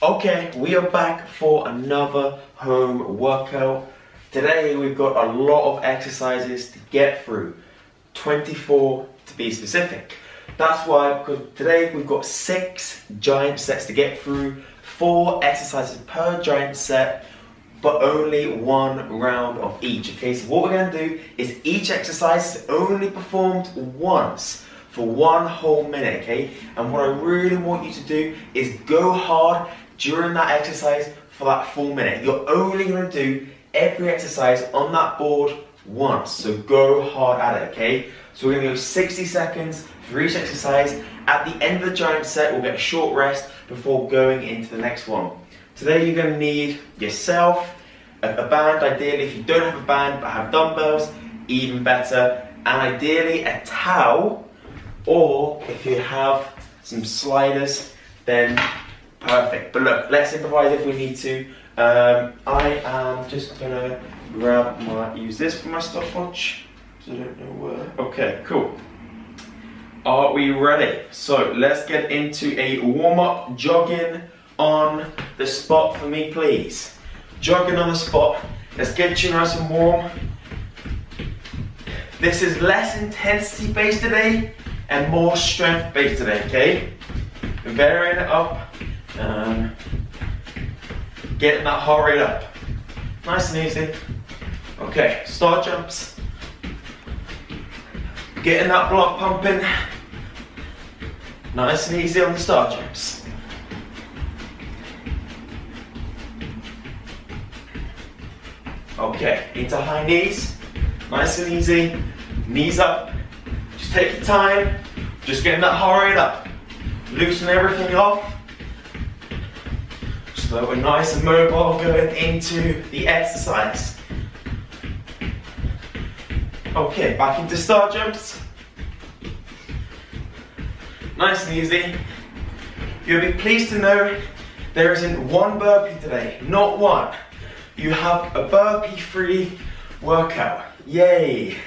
Okay, we are back for another home workout. Today we've got a lot of exercises to get through, 24 to be specific. That's why, because today we've got 6 giant sets to get through, 4 exercises per giant set, but only 1 round of each. Okay, so what we're going to do is each exercise is only performed once for 1 whole minute, okay? And what I really want you to do is go hard during that exercise for that full minute. You're only going to do every exercise on that board once, so go hard at it, okay? So we're going to go 60 seconds for each exercise. At the end of the giant set, we'll get a short rest before going into the next one. Today you're going to need yourself, a band, ideally. If you don't have a band but have dumbbells, even better. And ideally a towel, or if you have some sliders, then perfect. But look, let's improvise if we need to. I am just gonna use this for my stopwatch. I don't know where. Okay, cool. Are we ready? So let's get into a warm-up. Jogging on the spot for me, please. Jogging on the spot. Let's get you nice and warm. This is less intensity based today and more strength based today, okay? Varying it up. Getting that heart rate up. Nice and easy. Okay, star jumps. Getting that blood pumping. Nice and easy on the star jumps. Okay, into high knees. Nice and easy. Knees up. Just take your time. Just getting that heart rate up. Loosen everything off. So we're nice and mobile going into the exercise. Okay, back into star jumps. Nice and easy. You'll be pleased to know there isn't one burpee today, not one. You have a burpee-free workout. Yay!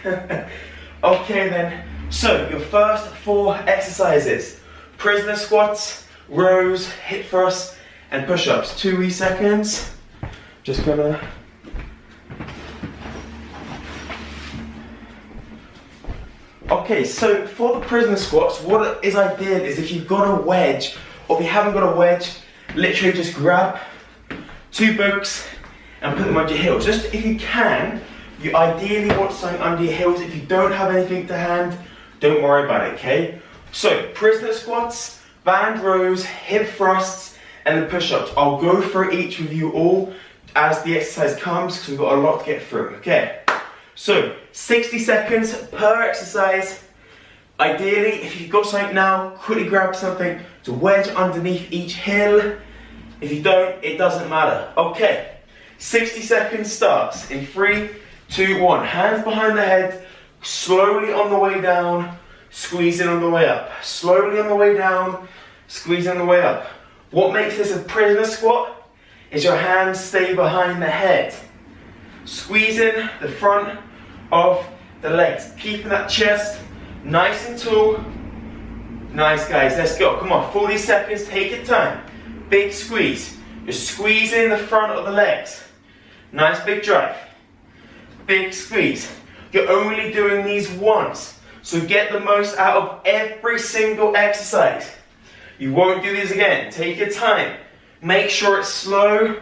Okay then, so your first 4 exercises: prisoner squats, rows, hip thrusts, and push-ups. 2 wee seconds. Just gonna. Okay, so for the prisoner squats, what is ideal is if you've got a wedge, or if you haven't got a wedge, literally just grab 2 books and put them under your heels. Just if you can, you ideally want something under your heels. If you don't have anything to hand, don't worry about it, okay? So, prisoner squats, band rows, hip thrusts, and the push-ups. I'll go through each with you all as the exercise comes, because we've got a lot to get through, okay? So, 60 seconds per exercise. Ideally, if you've got something now, quickly grab something to wedge underneath each heel. If you don't, it doesn't matter. Okay, 60 seconds starts in 3, 2, 1. Hands behind the head, slowly on the way down, squeezing on the way up. Slowly on the way down, squeezing on the way up. What makes this a prisoner squat is your hands stay behind the head. Squeezing the front of the legs, keeping that chest nice and tall. Nice, guys, let's go. Come on, 40 seconds, take your time. Big squeeze. You're squeezing the front of the legs. Nice big drive. Big squeeze. You're only doing these once, so get the most out of every single exercise. You won't do these again. Take your time. Make sure it's slow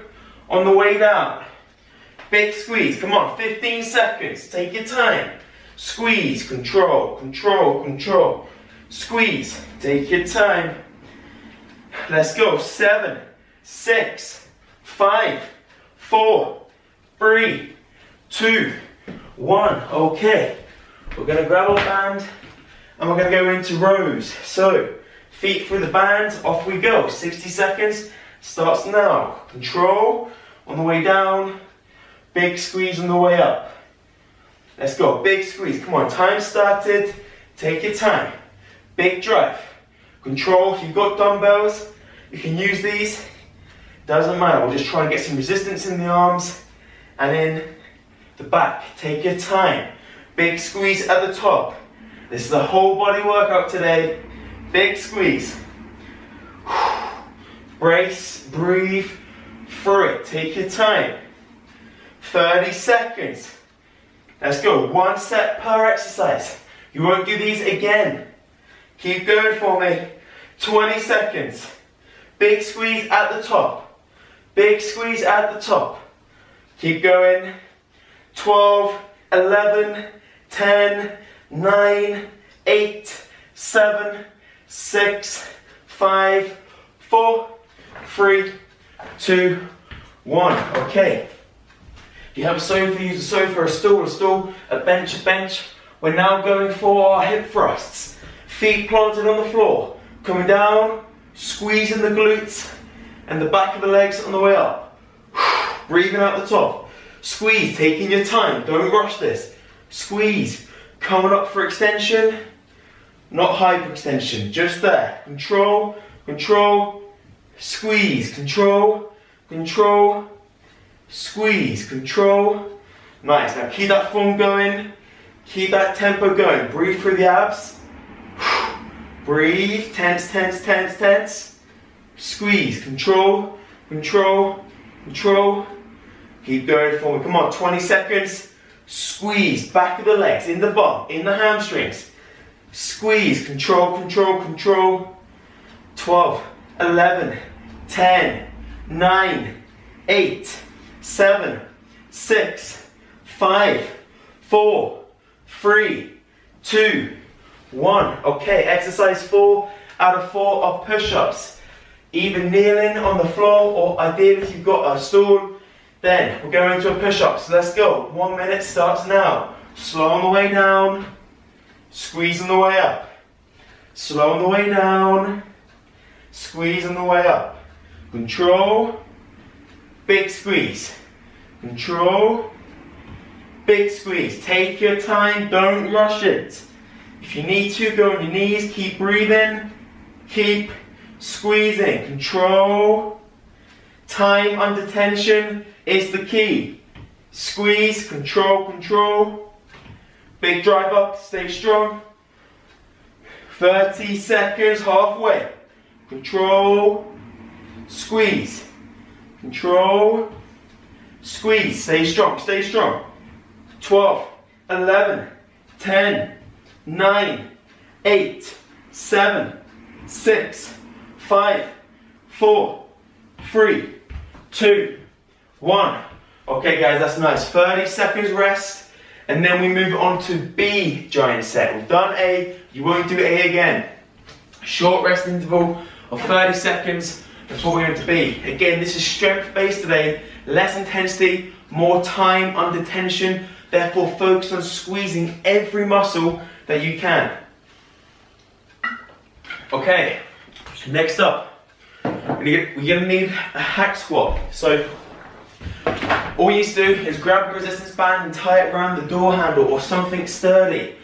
on the way down. Big squeeze. Come on, 15 seconds. Take your time. Squeeze, control, control, control. Squeeze, take your time. Let's go. 7, 6, 5, 4, 3, 2, 1. Okay. We're going to grab our band and we're going to go into rows. So, feet through the band, off we go. 60 seconds starts now. Control on the way down. Big squeeze on the way up. Let's go. Big squeeze. Come on. Time started. Take your time. Big drive. Control. If you've got dumbbells, you can use these. Doesn't matter. We'll just try and get some resistance in the arms and in the back. Take your time. Big squeeze at the top. This is a whole body workout today. Big squeeze. brace, breathe through it. Take your time. 30 seconds. Let's go. 1 set per exercise. You won't do these again. Keep going for me. 20 seconds. Big squeeze at the top. Big squeeze at the top. Keep going. 12, 11, 10, 9, 8, 7, 6, 5, 4, 3, 2, 1. Okay. If you have a sofa, use a sofa, a stool, a bench. We're now going for our hip thrusts. Feet planted on the floor. Coming down, squeezing the glutes and the back of the legs on the way up. Breathing out the top. Squeeze, taking your time. Don't rush this. Squeeze. Coming up for extension. Not hyperextension. Just there. Control, control. Squeeze. Control, control. Squeeze. Control. Nice. Now keep that form going. Keep that tempo going. Breathe through the abs. Breathe. Tense, tense, tense, tense. Squeeze. Control, control, control. Keep going for me. Come on. 20 seconds. Squeeze. Back of the legs. In the bum. In the hamstrings. Squeeze. Control, control, control. 12, 11, 10, 9, 8, 7, 6, 5, 4, 3, 2, 1. Okay, exercise 4 out of 4 are push-ups. Either kneeling on the floor or ideally if you've got a stool, then we're going into a push-up. So let's go. 1 minute starts now. Slow on the way down. Squeeze on the way up. Slow on the way down. Squeeze on the way up. Control. Big squeeze. Control. Big squeeze. Take your time. Don't rush it. If you need to, go on your knees. Keep breathing. Keep squeezing. Control. Time under tension is the key. Squeeze. Control. Control. Big drive up. Stay strong. 30 seconds. Halfway. Control. Squeeze. Control. Squeeze. Stay strong. Stay strong. 12, 11, 10, 9, 8, 7, 6, 5, 4, 3, 2, 1. Okay guys, that's nice. 30 seconds rest, and then we move on to B giant set. We've done A, you won't do A again. Short rest interval of 30 seconds before we go into B. Again, this is strength based today, less intensity, more time under tension. Therefore, focus on squeezing every muscle that you can. Okay, next up, we're gonna need a hack squat. So, all you need to do is grab a resistance band and tie it around the door handle or something sturdy.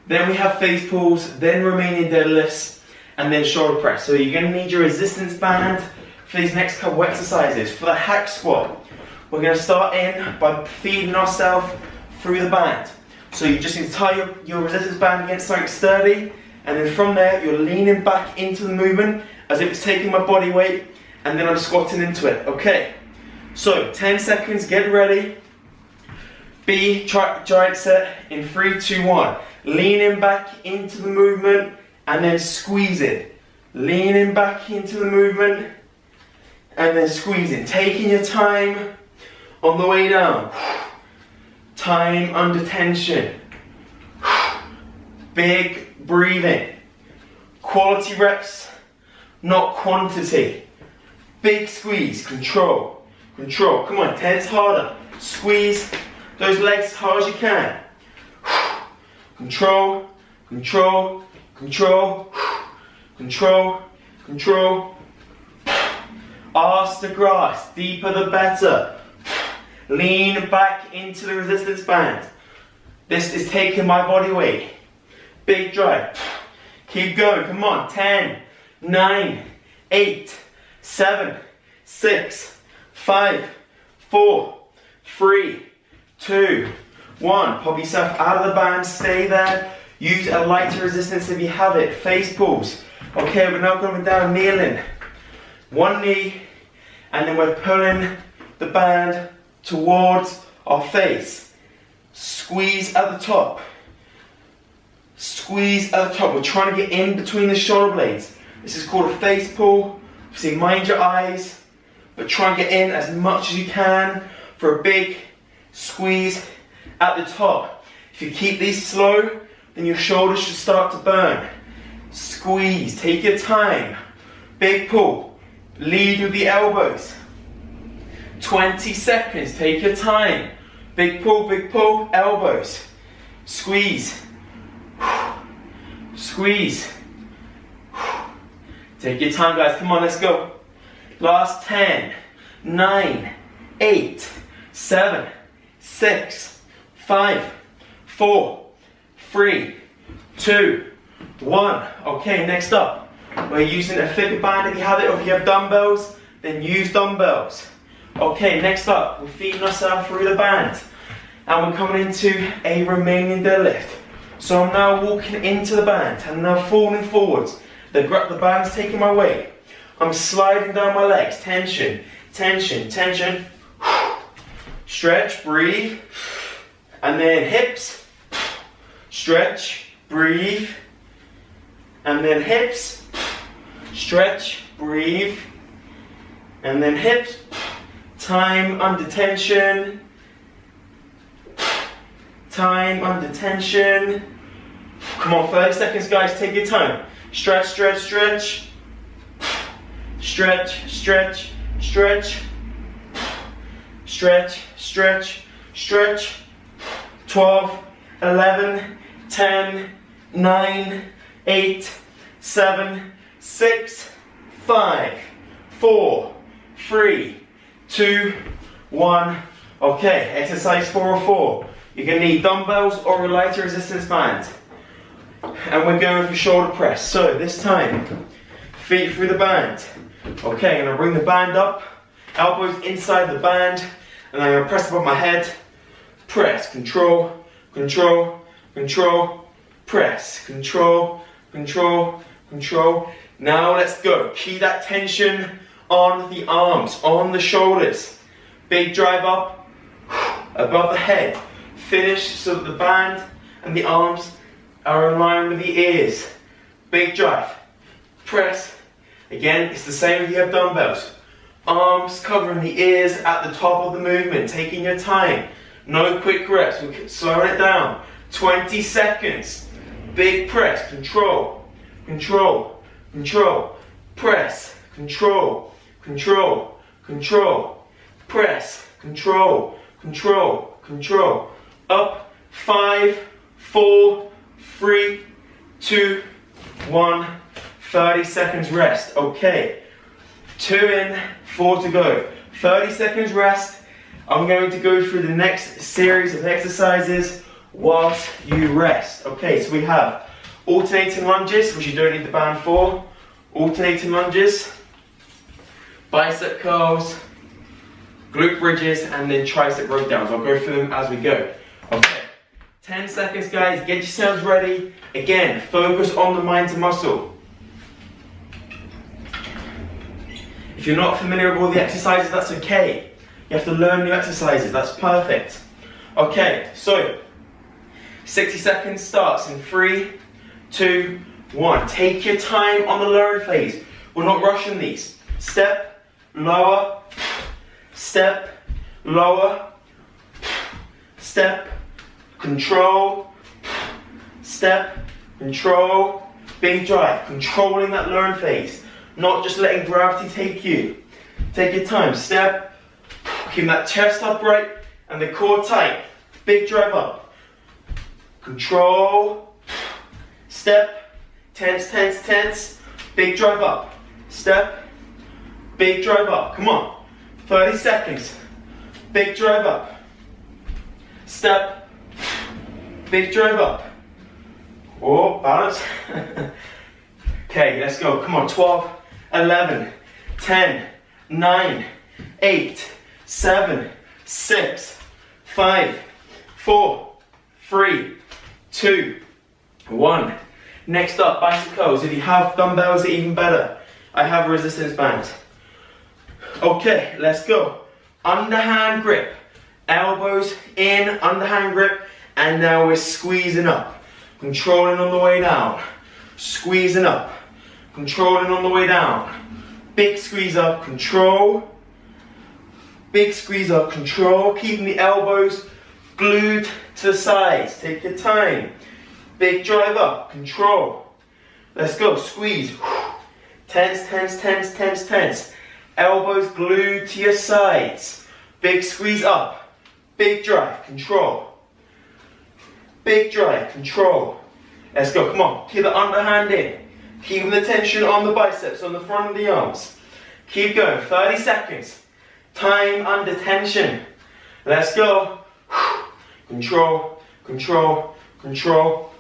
Then we have face pulls, then Romanian deadlifts, and then shoulder press. So you're gonna need your resistance band for these next couple exercises. For the hack squat, we're gonna start in by feeding ourselves through the band. So you just need to tie your resistance band against something sturdy, and then from there you're leaning back into the movement as if it's taking my body weight, and then I'm squatting into it. Okay, so 10 seconds, get ready. B giant set in 3, 2, 1. Leaning back into the movement and then squeezing. Leaning back into the movement and then squeezing. Taking your time on the way down. Time under tension. Big breathing. Quality reps, not quantity. Big squeeze, control, control. Come on, tense harder. Squeeze those legs as hard as you can. Control, control, control, control, control. Arse the grass, deeper the better. Lean back into the resistance band. This is taking my body weight. Big drive. Keep going, come on. 10, 9, 8, 7, 6, 5, 4, 3, 2, 1. Pop yourself out of the band, stay there. Use a lighter resistance if you have it. Face pulls. Okay, we're now going down, kneeling. one knee, and then we're pulling the band towards our face. Squeeze at the top. Squeeze at the top. We're trying to get in between the shoulder blades. This is called a face pull. Obviously, mind your eyes, but try and get in as much as you can for a big squeeze at the top. If you keep these slow, then your shoulders should start to burn. Squeeze, take your time. Big pull. Lead with the elbows. 20 seconds, take your time. Big pull, elbows. Squeeze. Squeeze. Take your time, guys. Come on, let's go. Last 10, 9, 8, 7, 6, 5, 4, 3, 2, 1. Okay, next up, we're using a thicker band if you have it, or if you have dumbbells, then use dumbbells. Okay, next up, we're feeding ourselves through the band, and we're coming into a Romanian deadlift. So I'm now walking into the band, and now falling forwards. The band's taking my weight. I'm sliding down my legs. Tension, tension, tension. Stretch, breathe. And then hips. Stretch, breathe. And then hips. Stretch, breathe. And then hips. Time under tension. Time under tension. Come on, 30 seconds, guys. Take your time. Stretch, stretch, stretch. Stretch, stretch, stretch. Stretch, stretch, stretch. 12, 11, 10, 9, 8, 7, 6, 5, 4, 3, 2, 1. Okay, exercise 404. You're going to need dumbbells or a lighter resistance band. And we're going for shoulder press. So this time, feet through the band. Okay, I'm going to bring the band up, elbows inside the band, and I'm going to press above my head. Press, control, control, control, press, control, control, control. Now let's go. Keep that tension on the arms, on the shoulders. Big drive up, above the head. Finish so that the band and the arms are in line with the ears. Big drive. Press. Again, it's the same if you have dumbbells. Arms covering the ears at the top of the movement. Taking your time. No quick reps. We're slowing it down. 20 seconds. Big press. Control. Control. Control. Press. Control. Control. Control. Press. Control. Control. Control. Up. 5, 4, 3, 2, 1. 30 seconds rest. Okay. 2 in, 4 to go. 30 seconds rest. I'm going to go through the next series of exercises whilst you rest. Okay, so we have alternating lunges, which you don't need the band for. Alternating lunges, bicep curls, glute bridges, and then tricep breakdowns. I'll go through them as we go. Okay, 10 seconds, guys. Get yourselves ready. Again, focus on the mind to muscle. If you're not familiar with all the exercises, that's okay. You have to learn new exercises, that's perfect. Okay, so 60 seconds starts in 3, 2, 1. Take your time on the learn phase. We're not rushing these. Step, lower, step, lower, step, control, step, control, big drive. Controlling that learn phase. Not just letting gravity take you. Take your time. Step. Keep that chest upright and the core tight. Big drive up. Control. Step. Tense, tense, tense. Big drive up. Step. Big drive up. Come on. 30 seconds. Big drive up. Step. Big drive up. Oh, balance. Okay, let's go. Come on. 12. 11, 10, 9, 8, 7, 6, 5, 4, 3, 2, 1. Next up, bicep curls. If you have dumbbells, even better. I have a resistance band. Okay, let's go. Underhand grip. Elbows in, underhand grip. And now we're squeezing up. Controlling on the way down. Squeezing up. Controlling on the way down. Big squeeze up, control. Big squeeze up, control. Keeping the elbows glued to the sides. Take your time. Big drive up, control. Let's go, squeeze. Tense, tense, tense, tense, tense. Elbows glued to your sides. Big squeeze up. Big drive, control. Big drive, control. Let's go, come on. Keep the underhand in. Keeping the tension on the biceps, on the front of the arms. Keep going, 30 seconds. Time under tension. Let's go. Control, control, control.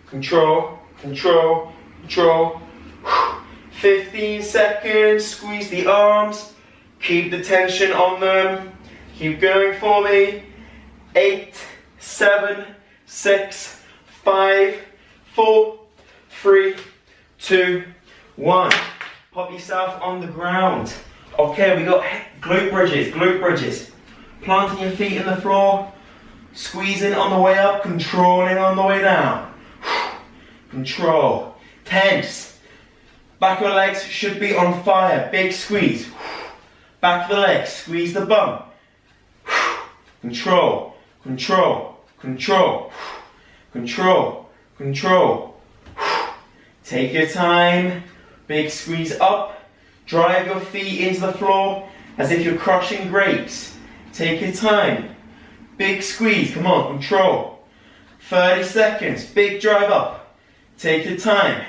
Control, control, control. 15 seconds, squeeze the arms. Keep the tension on them. Keep going for me. 8, 7, 6, 5, 4, 3, 2, 1. Pop yourself on the ground. Okay, we got glute bridges, glute bridges. Planting your feet in the floor. Squeezing on the way up, controlling on the way down. Control. Tense. Back of the legs should be on fire. Big squeeze. Back of the legs. Squeeze the bum. Control. Control. Control. Control. Control. Take your time. Big squeeze up. Drive your feet into the floor as if you're crushing grapes. Take your time. Big squeeze. Come on. Control. 30 seconds. Big drive up. Take your time.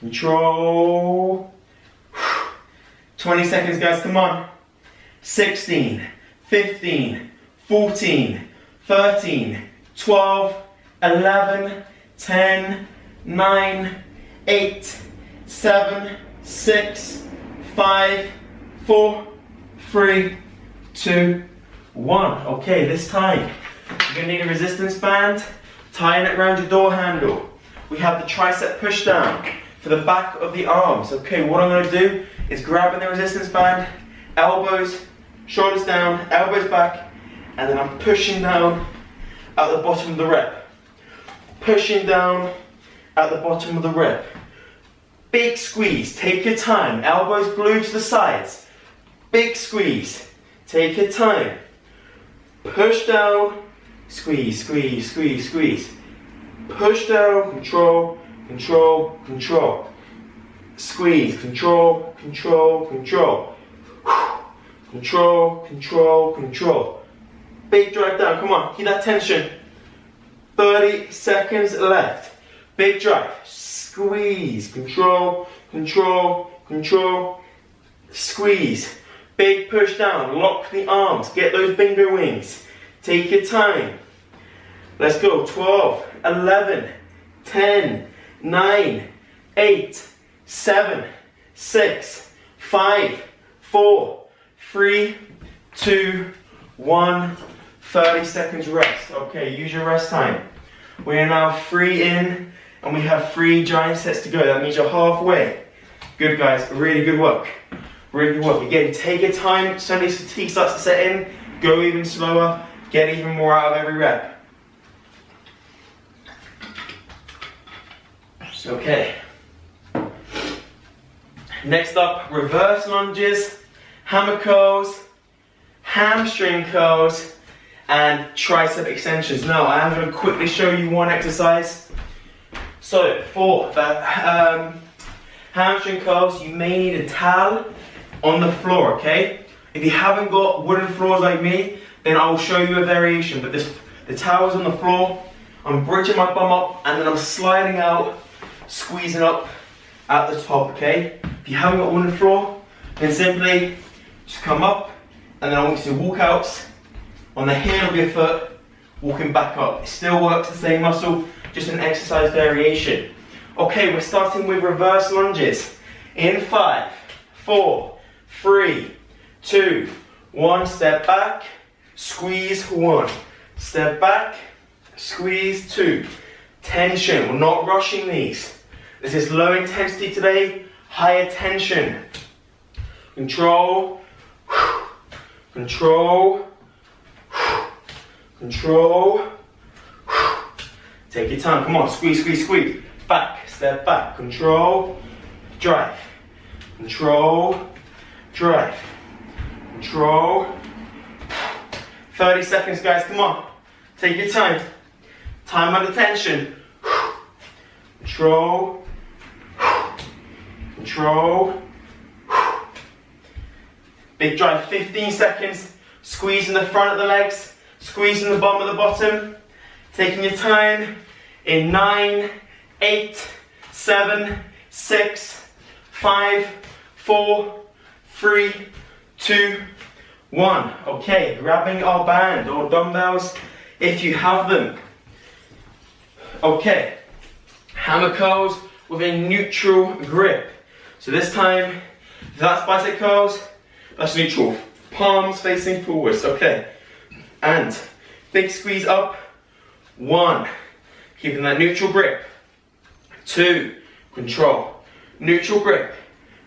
Control. 20 seconds, guys, come on. 16, 15, 14, 13, 12, 11, 10, 9, 8, 7, 6, 5, 4, 3, 2, 1. Okay, this time, you're gonna need a resistance band. Tying it around your door handle. We have the tricep pushdown for the back of the arms. Okay, what I'm going to do is grabbing the resistance band, elbows, shoulders down, elbows back, and then I'm pushing down at the bottom of the rep. Pushing down at the bottom of the rep. Big squeeze, take your time. Elbows glued to the sides. Big squeeze, take your time. Push down. Squeeze, squeeze, squeeze, squeeze. Push down, control, control, control. Squeeze, control, control, control. Control, control, control. Big drive down, come on, keep that tension. 30 seconds left. Big drive, squeeze, control, control, control. Squeeze, big push down, lock the arms, get those bingo wings. Take your time. Let's go. 12, 11, 10, 9, 8, 7, 6, 5, 4, 3, 2, 1. 30 seconds rest. Okay, use your rest time. We are now 3 in and we have 3 giant sets to go. That means you're halfway. Good, guys. Really good work. Really good work. Again, take your time. Suddenly fatigue starts to set in. Go even slower. Get even more out of every rep. Okay. Next up, reverse lunges, hammer curls, hamstring curls, and tricep extensions. Now, I am going to quickly show you one exercise. So, for the hamstring curls, you may need a towel on the floor, okay? If you haven't got wooden floors like me, then I will show you a variation, but the towel's on the floor, I'm bridging my bum up, and then I'm sliding out, squeezing up at the top, okay? If you haven't got a wooden floor, then simply just come up, and then I want you to walk out on the heel of your foot, walking back up. It still works the same muscle, just an exercise variation. Okay, we're starting with reverse lunges. In 5, 4, 3, 2, 1, step back, squeeze 1, step back, squeeze 2. Tension, we're not rushing these. This is low intensity today, higher tension. control, control, control. Take your time, come on, squeeze, squeeze, squeeze. Back, step back, control, drive. Control, drive. Control. 30 seconds, guys, come on. Take your time. Time under tension. Control. Control. Big drive, 15 seconds. Squeezing the front of the legs. Squeezing the bottom of the bottom. Taking your time in 9, 8, 7, 6, 5, 4, 3, 2, 1. Okay, grabbing our band or dumbbells if you have them. Okay, hammer curls with a neutral grip. So this time, if that's bicep curls, that's neutral. Palms facing forwards, okay. And big squeeze up. 1, keeping that neutral grip. 2, control. Neutral grip.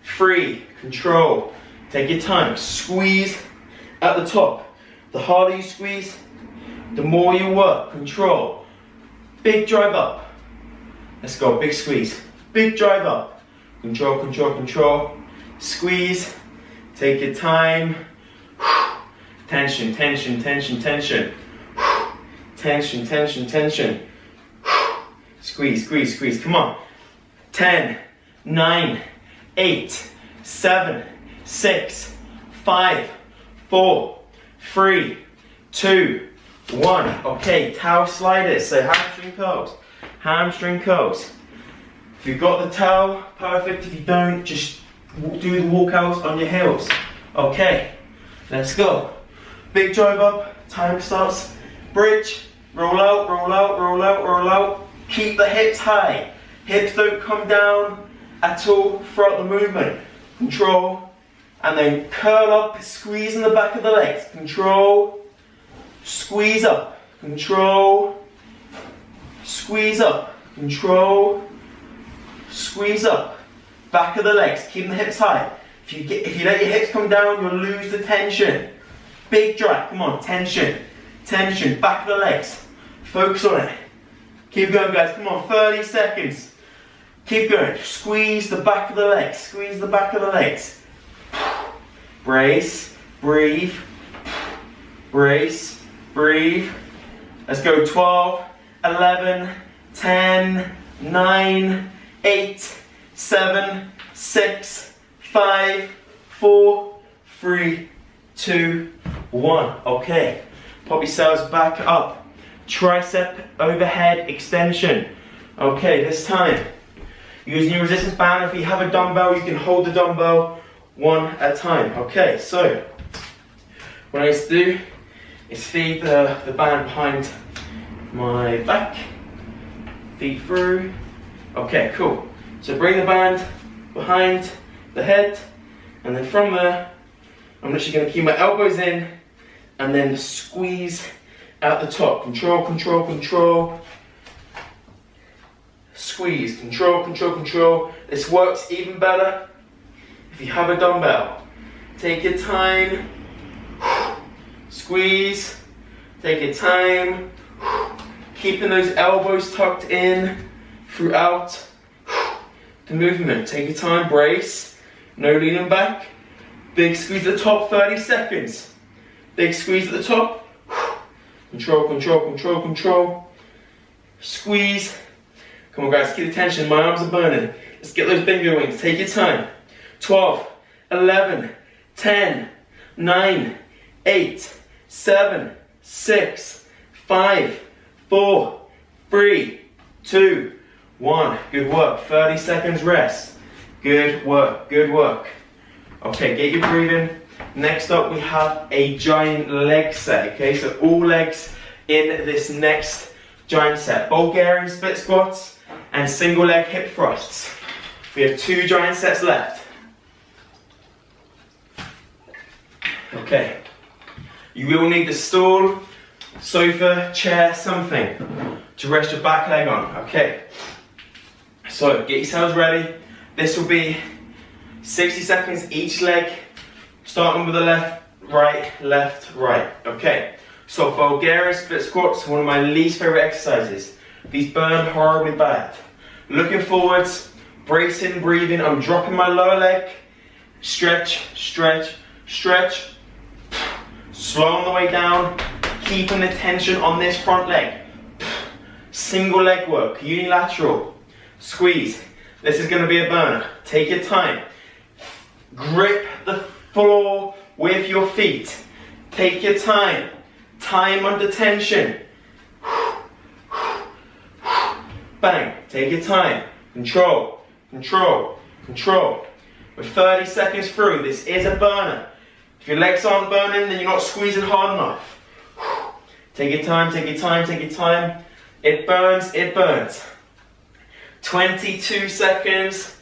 3, control. Take your time. Squeeze at the top. The harder you squeeze, the more you work. Control. Big drive up. Let's go. Big squeeze. Big drive up. Control, control, control. Squeeze. Take your time. Tension, tension, tension, tension. Tension, tension, tension. Squeeze, squeeze, squeeze. Come on. 10, 9, 8, 7, 6, 5, 4, 3, 2, 1. Okay, towel sliders. So hamstring curls. Hamstring curls. If you've got the towel, perfect. If you don't, just do the walkouts on your heels. Okay, let's go. Big drive up. Time starts. Bridge. Roll out, roll out, roll out, roll out. Keep the hips high. Hips don't come down at all throughout the movement. Control. And then curl up, squeeze in the back of the legs. Control. Squeeze up. Control. Squeeze up. Control. Squeeze up. Back of the legs. Keep the hips high. If you let your hips come down, you'll lose the tension. Big drive. Come on. Tension. Tension. Back of the legs. Focus on it. Keep going, guys. Come on. 30 seconds. Keep going. Squeeze the back of the legs. Squeeze the back of the legs. Brace. Breathe. Brace. Breathe. Let's go. 12, 11, 10, 9, 8, 7, 6, 5, 4, 3, 2, 1. Okay. Pop yourselves back up. Tricep overhead extension. Okay, this time, using your resistance band. If you have a dumbbell, you can hold the dumbbell one at a time. Okay, so what I used to do is feed the band behind my back, feet through. Okay, cool. So bring the band behind the head, and then from there, I'm literally going to keep my elbows in and then squeeze out the top. Control, control, control. Squeeze, control, control, control. This works even better if you have a dumbbell. Take your time. Squeeze. Take your time. Keeping those elbows tucked in throughout the movement. Take your time, brace. No leaning back. Big squeeze at the top, 30 seconds. Big squeeze at the top. Control, control, control, control. Squeeze. Come on, guys, keep the tension. My arms are burning. Let's get those bingo wings. Take your time. 12, 11, 10, 9, 8, 7, 6, 5, 4, 3, 2, 1. Good work. 30 seconds rest. Good work. Good work. Okay, get your breathing. Next up, we have a giant leg set. Okay, so all legs in this next giant set. Bulgarian split squats and single leg hip thrusts. We have 2 giant sets left. Okay, you will need the stool, sofa, chair, something to rest your back leg on. Okay, so get yourselves ready. This will be 60 seconds each leg Starting with the left, right. Okay, so Bulgarian split squats, one of my least favorite exercises. These burn horribly bad. Looking forwards, bracing, breathing. I'm dropping my lower leg. Stretch, stretch, stretch. Slowing the way down, keeping the tension on this front leg. Single leg work, unilateral. Squeeze. This is going to be a burner. Take your time. Grip the floor with your feet. Take your time. Time under tension. Bang. Take your time. Control. Control. Control. We're 30 seconds through. This is a burner. If your legs aren't burning, then you're not squeezing hard enough. Take your time. Take your time. Take your time. It burns. It burns. 22 seconds.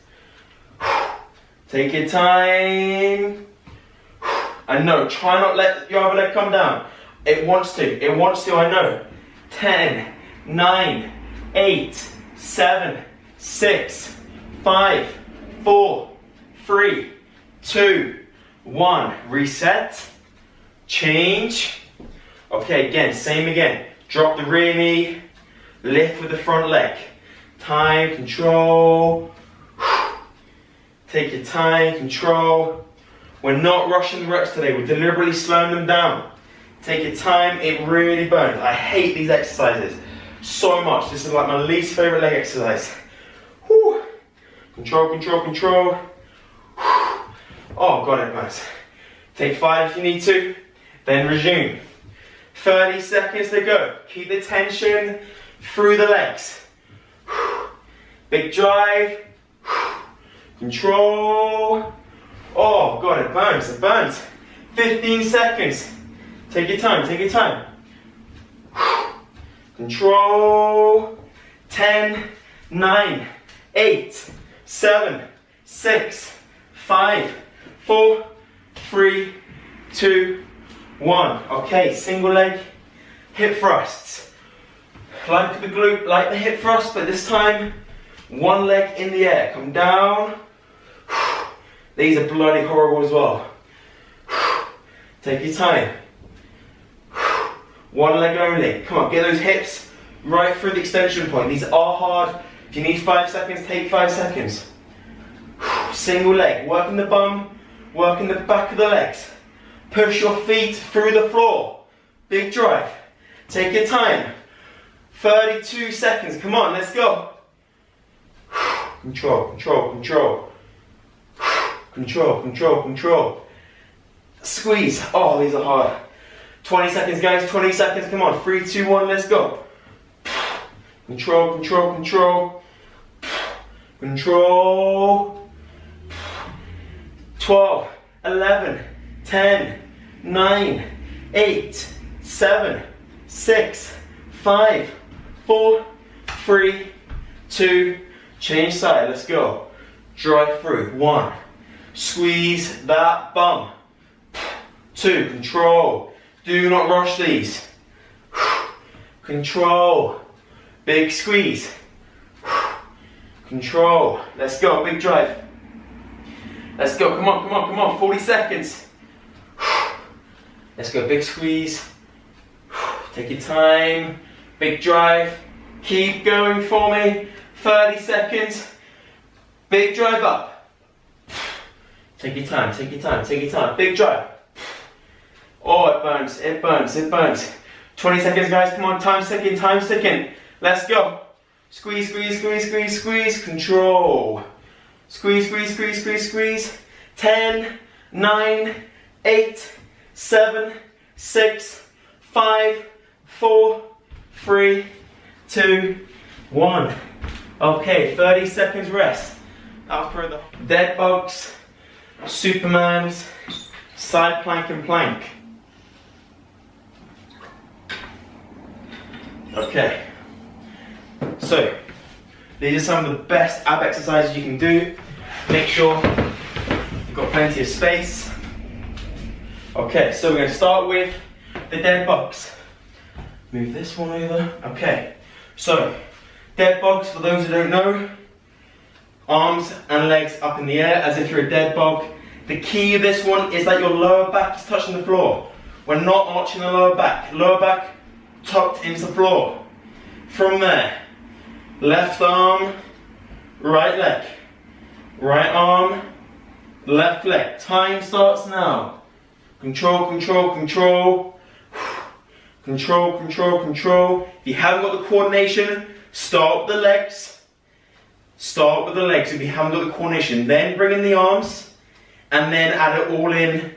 Take your time. And no, try not let your other leg come down. It wants to, I know. 10, 9, 8, 7, 6, 5, 4, 3, 2, 1. Reset. Change. Okay, again, same again. Drop the rear knee. Lift with the front leg. Time, control. Take your time, control. We're not rushing the reps today, we're deliberately slowing them down. Take your time, it really burns. I hate these exercises so much. This is like my least favorite leg exercise. Whew. Control, control, control. Whew. Oh God, it burns. Take 5 if you need to, then resume. 30 seconds to go. Keep the tension through the legs. Big drive. Control. Oh God, it burns, it burns. 15 seconds. Take your time, take your time. Control. 10, 9, 8, 7, 6, 5, 4, 3, 2, 1. Okay, single leg hip thrusts. Like the glute, like the hip thrust, but this time, one leg in the air. Come down. These are bloody horrible as well. Take your time. One leg only. Come on, get those hips right through the extension point. These are hard. If you need 5 seconds, take 5 seconds. Single leg. Working the bum, working the back of the legs. Push your feet through the floor. Big drive. Take your time. 32 seconds. Come on, let's go. Control, control, control. Control, control, control. Squeeze. Oh, these are hard. 20 seconds, guys. 20 seconds. Come on. 3, 2, 1. Let's go. Control, control, control. Control. 12, 11, 10, 9, 8, 7, 6, 5, 4, 3, 2. Change side. Let's go. Drive through. 1. Squeeze that bum. 2. Control. Do not rush these. Control. Big squeeze. Control. Let's go. Big drive. Let's go. Come on, come on, come on. 40 seconds. Let's go. Big squeeze. Take your time. Big drive. Keep going for me. 30 seconds. Big drive up. Take your time, take your time, take your time. Big drive. Oh, it burns, it burns, it burns. 20 seconds, guys. Come on, time's ticking, time's ticking. Let's go. Squeeze, squeeze, squeeze, squeeze, squeeze. Control. Squeeze, squeeze, squeeze, squeeze, squeeze. 10, 9, 8, 7, 6, 5, 4, 3, 2, 1. Okay, 30 seconds rest. After the Deadbugs, Supermans, side plank and plank. Okay, so these are some of the best ab exercises you can do. Make sure you've got plenty of space. Okay, so we're going to start with the Deadbugs. Move this one over. Okay, so Deadbugs, for those who don't know, arms and legs up in the air as if you're a dead bug. The key of this one is that your lower back is touching the floor. We're not arching the lower back. Lower back tucked into the floor. From there, left arm, right leg. Right arm, left leg. Time starts now. Control, control, control. Control, control, control. If you haven't got the coordination, start with the legs. Start with the legs if you haven't got the coordination. Then bring in the arms and then add it all in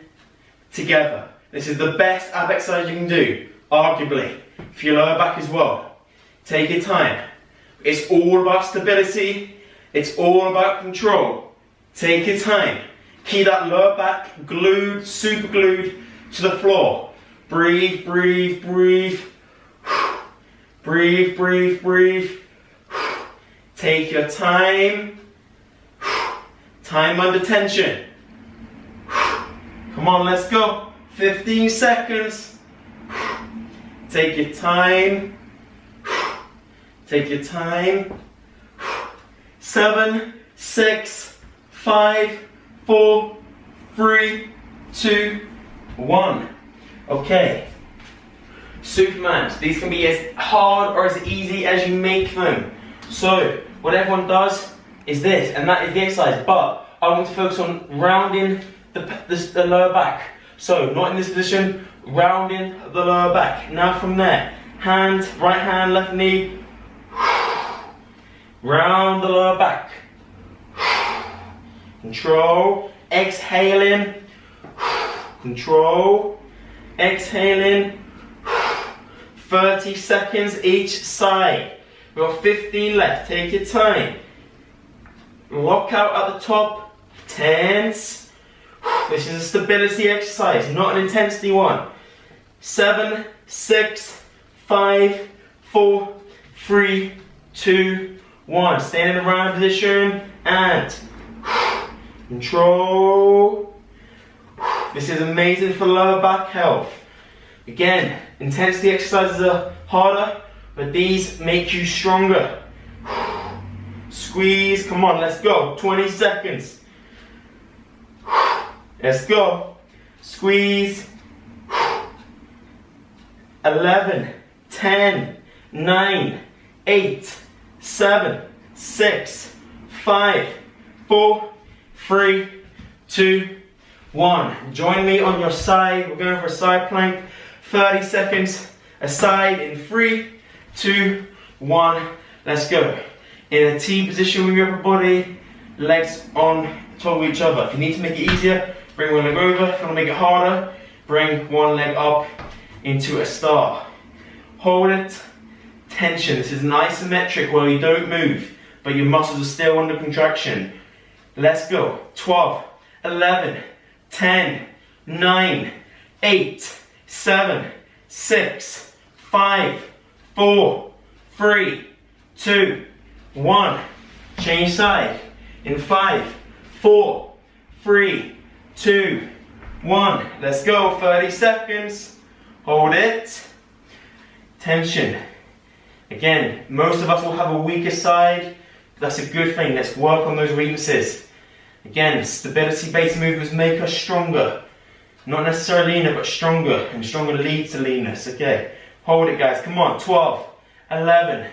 together. This is the best ab exercise you can do, arguably, for your lower back as well. Take your time. It's all about stability. It's all about control. Take your time. Keep that lower back glued, super glued to the floor. Breathe, breathe, breathe. Breathe, breathe, breathe. Take your time. Time under tension. Come on, let's go. 15 seconds. Take your time. Take your time. 7, 6, 5, 4, 3, 2, 1. Okay. Supermans. These can be as hard or as easy as you make them. So, what everyone does is this, and that is the exercise. But I want to focus on rounding the lower back. So, not in this position, rounding the lower back. Now from there, hand, right hand, left knee. Round the lower back. Control. Exhaling. Control. Exhaling. 30 seconds each side. We've got 15 left. Take your time. Lock out at the top. Tense. This is a stability exercise, not an intensity one. 7, 6, 5, 4, 3, 2, 1. Stay in the round position and control. This is amazing for lower back health. Again, intensity exercises are harder, but these make you stronger. Squeeze, come on, let's go. 20 seconds. Let's go. Squeeze. 11, 10, 9, 8, 7, 6, 5, 4, 3, 2, 1. Join me on your side. We're going for a side plank. 30 seconds a side in 3, 2, 1. Let's go. In a T position with your upper body, legs on top of each other. If you need to make it easier, bring one leg over. If you want to make it harder, bring one leg up into a star. Hold it. Tension. This is an isometric where you don't move, but your muscles are still under contraction. Let's go. 12, 11, 10, 9, 8, 7, 6, 5, 4, 3, 2, 1. Change side. In 5, 4, 3, 2, 1. Let's go. 30 seconds. Hold it. Tension. Again, most of us will have a weaker side. That's a good thing. Let's work on those weaknesses. Again, stability-based movements make us stronger. Not necessarily leaner, but stronger. And stronger leads to leanness. Okay. Hold it, guys. Come on. 12, 11,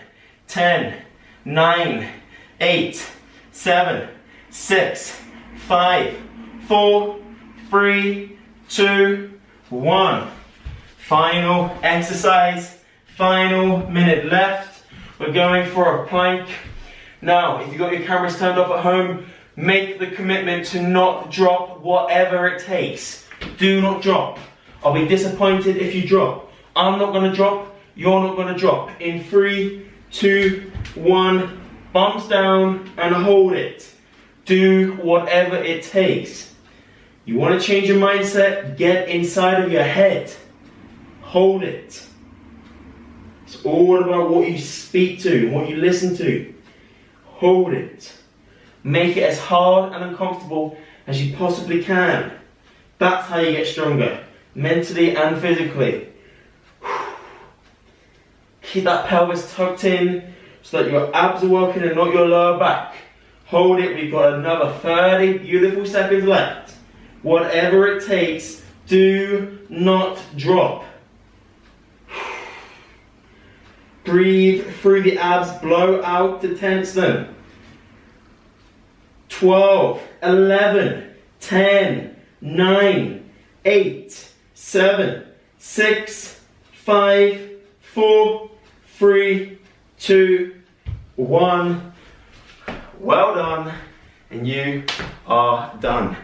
10, 9, 8, 7, 6, 5, 4, 3, 2, 1. Final exercise. Final minute left. We're going for a plank. Now, if you've got your cameras turned off at home, make the commitment to not drop whatever it takes. Do not drop. I'll be disappointed if you drop. I'm not going to drop. You're not going to drop. In 3, 2, 1, bumps down and hold it. Do whatever it takes. You want to change your mindset? Get inside of your head. Hold it. It's all about what you speak to, what you listen to. Hold it. Make it as hard and uncomfortable as you possibly can. That's how you get stronger, mentally and physically. Keep that pelvis tucked in so that your abs are working and not your lower back. Hold it. We've got another 30 beautiful seconds left. Whatever it takes, do not drop. Breathe through the abs, blow out to tense them. 12, 11, 10, 9, 8, 7, 6, 5, 4, 3, 2, 1. Well done, and you are done.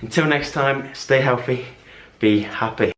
Until next time, stay healthy, be happy.